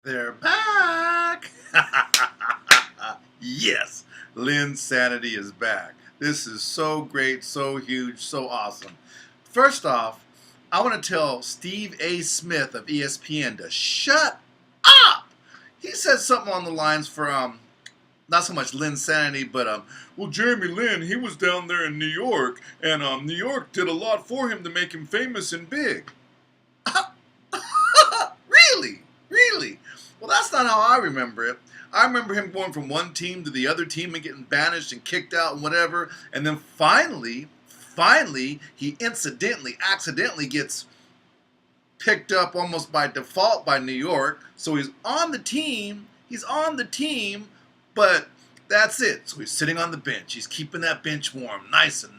They're back! Yes, Lin-sanity is back. This is so great, so huge, so awesome. First off, I want to tell Steve A. Smith of ESPN to shut up! He said something on the lines for, not so much Lin-sanity, but, well, Jeremy Lin, he was down there in New York, and, New York did a lot for him to make him famous and big. Really? Really? Well, that's not how I remember it. I remember him going from one team to the other team and getting banished and kicked out and whatever. And then finally, he accidentally gets picked up almost by default by New York. So he's on the team. But that's it. So he's sitting on the bench. He's keeping that bench warm, nice and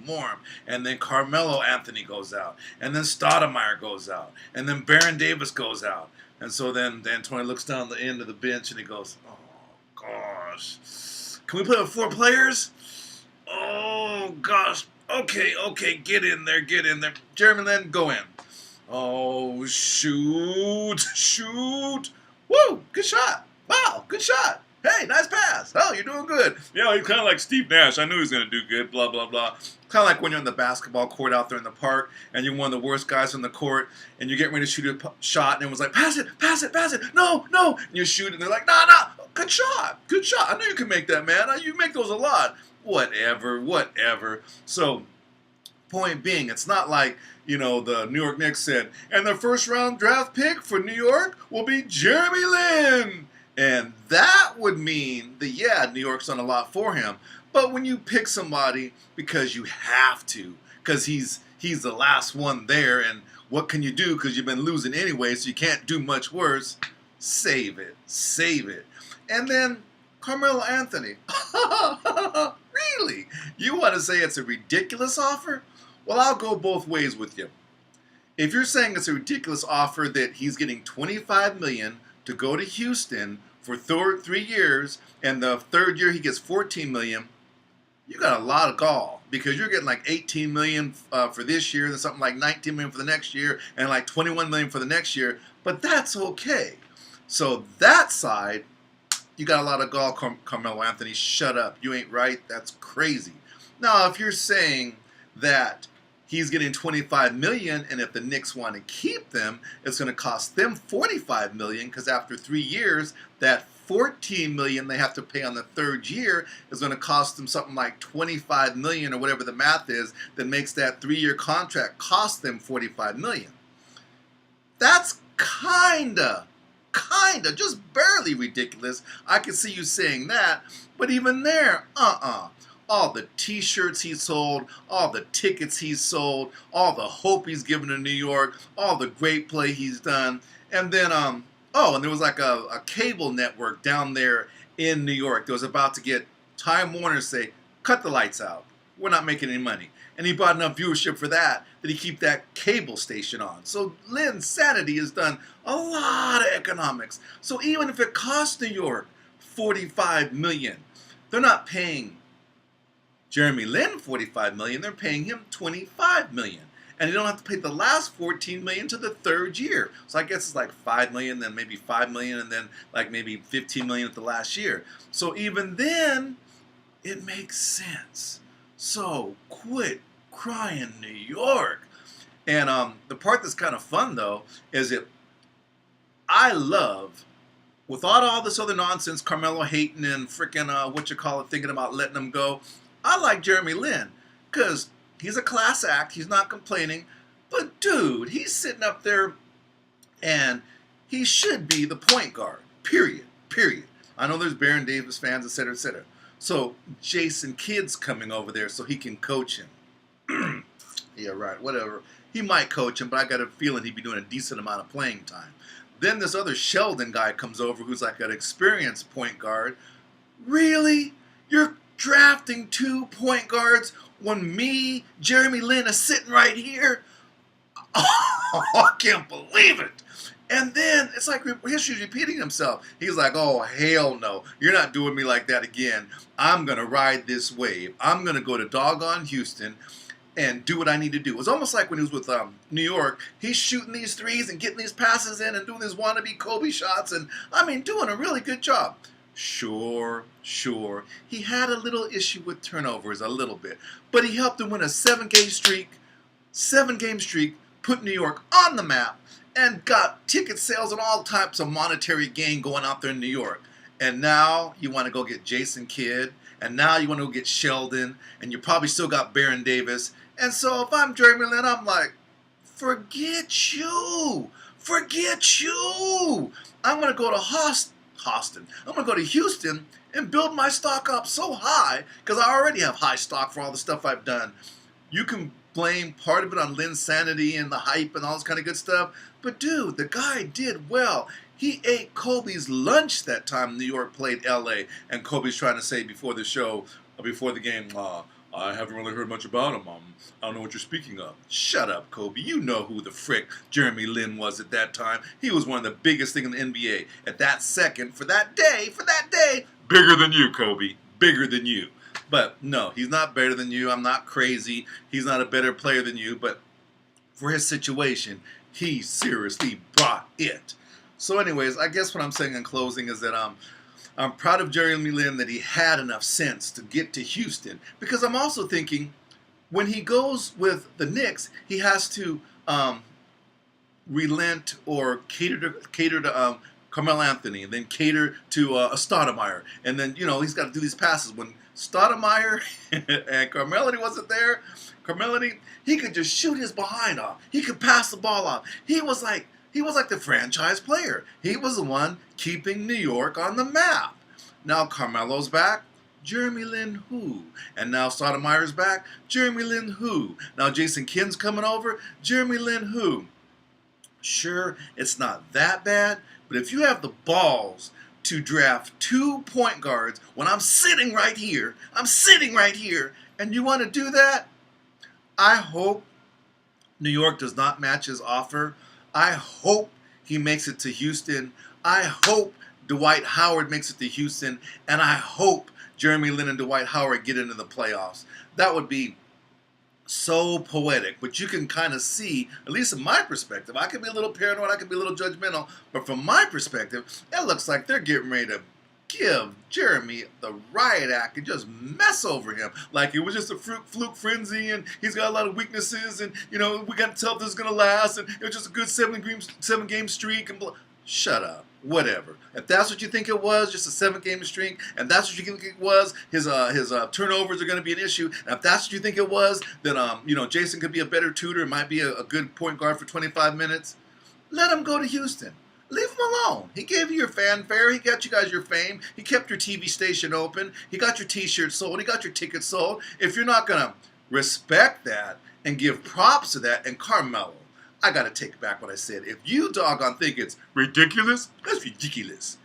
warm. And then Carmelo Anthony goes out. And then Stoudemire goes out. And then Baron Davis goes out. And so then D'Antoni looks down the end of the bench and he goes, oh, gosh. Can we play with 4 players? Oh, gosh. Okay, get in there. Jeremy Lin, go in. Oh, shoot. Woo, good shot. Wow, good shot. Hey, nice pass. Oh, you're doing good. Yeah, he's kind of like Steve Nash. I knew he was going to do good, blah, blah, blah. Kind of like when you're in the basketball court out there in the park and you're one of the worst guys on the court and you're getting ready to shoot a shot and everyone's like, pass it. No. And you shoot and they're like, nah, good shot. I know you can make that, man. You make those a lot. Whatever. So, point being, it's not like, the New York Knicks said, and the first round draft pick for New York will be Jeremy Lin. And that would mean that, yeah, New York's done a lot for him. But when you pick somebody because you have to, because he's the last one there, and what can you do because you've been losing anyway, so you can't do much worse, save it. And then Carmelo Anthony. Really? You want to say it's a ridiculous offer? Well, I'll go both ways with you. If you're saying it's a ridiculous offer that he's getting $25 million to go to Houston for 3 years, and the third year he gets $14 million, you got a lot of gall because you're getting like $18 million for this year, then something like $19 million for the next year, and like $21 million for the next year. But that's okay. So that side, you got a lot of gall, Carmelo Anthony. Shut up. You ain't right. That's crazy. Now, if you're saying that he's getting $25 million, and if the Knicks want to keep them, it's going to cost them $45 million because after 3 years, that $14 million they have to pay on the third year is going to cost them something like $25 million or whatever the math is that makes that 3-year contract cost them $45 million. That's kinda, just barely ridiculous. I can see you saying that, but even there, all the t-shirts he sold, all the tickets he sold, all the hope he's given to New York, all the great play he's done. And then, and there was like a cable network down there in New York that was about to get Time Warner say, cut the lights out. We're not making any money. And he brought enough viewership for that he keep that cable station on. So Lin-sanity has done a lot of economics. So even if it costs New York $45 million, they're not paying Jeremy Lin $45 million, they're paying him $25 million. And you don't have to pay the last $14 million to the third year. So I guess it's like $5 million, then maybe $5 million, and then like maybe $15 million at the last year. So even then, it makes sense. So quit crying, New York. And the part that's kind of fun, though, is that I love, without all this other nonsense, Carmelo hating and freaking, thinking about letting him go, I like Jeremy Lin because he's a class act. He's not complaining. But, dude, he's sitting up there and he should be the point guard, period. I know there's Baron Davis fans, etc., etc. So Jason Kidd's coming over there so he can coach him. Yeah, right, whatever. He might coach him, but I got a feeling he'd be doing a decent amount of playing time. Then this other Sheldon guy comes over who's like an experienced point guard. Really? You're drafting 2 point guards when me, Jeremy Lin, is sitting right here? Oh, I can't believe it. And then it's like history's repeating himself. He's like, oh, hell no. You're not doing me like that again. I'm going to ride this wave. I'm going to go to doggone Houston. and do what I need to do. It was almost like when he was with New York. He's shooting these threes and getting these passes in and doing these wannabe Kobe shots and, I mean, doing a really good job. Sure. He had a little issue with turnovers, a little bit. But he helped them win a 7-game streak, put New York on the map, and got ticket sales and all types of monetary gain going out there in New York. And now you want to go get Jason Kidd, and now you want to go get Sheldon, and you probably still got Baron Davis. And so if I'm Jeremy Lin, I'm like, forget you. I'm going to go to Houston. I'm going to go to Houston and build my stock up so high, because I already have high stock for all the stuff I've done. You can blame part of it on lin-sanity and the hype and all this kind of good stuff, but dude, the guy did well. He ate Kobe's lunch that time New York played LA, and Kobe's trying to say before the show, before the game, I haven't really heard much about him. I don't know what you're speaking of. Shut up, Kobe. You know who the frick Jeremy Lin was at that time. He was one of the biggest things in the NBA at that second, for that day. Bigger than you, Kobe. Bigger than you. But no, he's not better than you. I'm not crazy. He's not a better player than you. But for his situation, he seriously brought it. So anyways, I guess what I'm saying in closing is that I'm proud of Jeremy Lin that he had enough sense to get to Houston. Because I'm also thinking, when he goes with the Knicks, he has to relent or cater to Carmelo Anthony, and then cater to Stoudemire. And then, he's got to do these passes. When Stoudemire and Carmelo wasn't there, he could just shoot his behind off. He could pass the ball off. He was like the franchise player. He was the one keeping New York on the map. Now Carmelo's back. Jeremy Lin who? And now Stoudemire's back. Jeremy Lin who? Now Jason Kidd's coming over. Jeremy Lin who? Sure, it's not that bad, but if you have the balls to draft 2 point guards when I'm sitting right here, and you want to do that, I hope New York does not match his offer. I hope he makes it to Houston. I hope Dwight Howard makes it to Houston. And I hope Jeremy Lin and Dwight Howard get into the playoffs. That would be so poetic. But you can kind of see, at least in my perspective, I could be a little paranoid, I could be a little judgmental, but from my perspective, it looks like they're getting ready to give Jeremy the riot act and just mess over him like it was just a fluke frenzy, and he's got a lot of weaknesses, and we got to tell if this is gonna last, and it was just a good 7-game streak, and shut up. Whatever. If that's what you think it was, just a 7-game streak, and that's what you think it was, his turnovers are going to be an issue. And if that's what you think it was, then Jason could be a better tutor, might be a good point guard for 25 minutes. Let him go to Houston. Leave him alone. He gave you your fanfare. He got you guys your fame. He kept your TV station open. He got your T-shirts sold. He got your tickets sold. If you're not going to respect that and give props to that, and Carmelo, I got to take back what I said. If you doggone think it's ridiculous, that's ridiculous.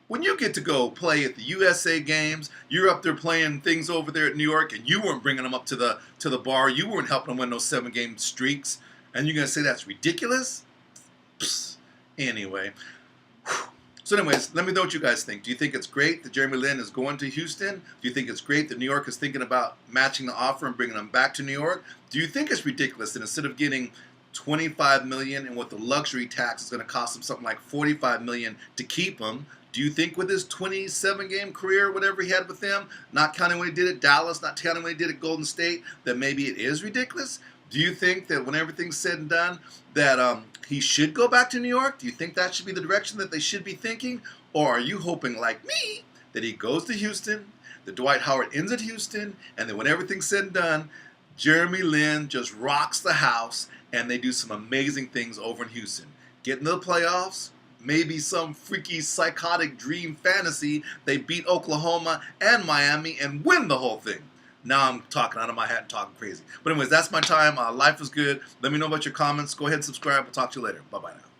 When you get to go play at the USA games, you're up there playing things over there at New York, and you weren't bringing them up to the bar. You weren't helping them win those 7-game streaks. And you're going to say that's ridiculous? Psst. Anyway. So anyways, let me know what you guys think. Do you think it's great that Jeremy Lin is going to Houston? Do you think it's great that New York is thinking about matching the offer and bringing them back to New York? Do you think it's ridiculous that instead of getting $25 million, and with the luxury tax, it's going to cost him something like $45 million to keep him? Do you think with his 27-game career, whatever he had with them, not counting when he did at Dallas, not counting when he did at Golden State, that maybe it is ridiculous? Do you think that when everything's said and done, that he should go back to New York? Do you think that should be the direction that they should be thinking? Or are you hoping, like me, that he goes to Houston, that Dwight Howard ends at Houston, and then when everything's said and done, Jeremy Lin just rocks the house, and they do some amazing things over in Houston? Get into the playoffs, maybe some freaky psychotic dream fantasy, they beat Oklahoma and Miami and win the whole thing. Now I'm talking out of my hat and talking crazy. But anyways, that's my time. Life is good. Let me know about your comments. Go ahead and subscribe. We'll talk to you later. Bye-bye now.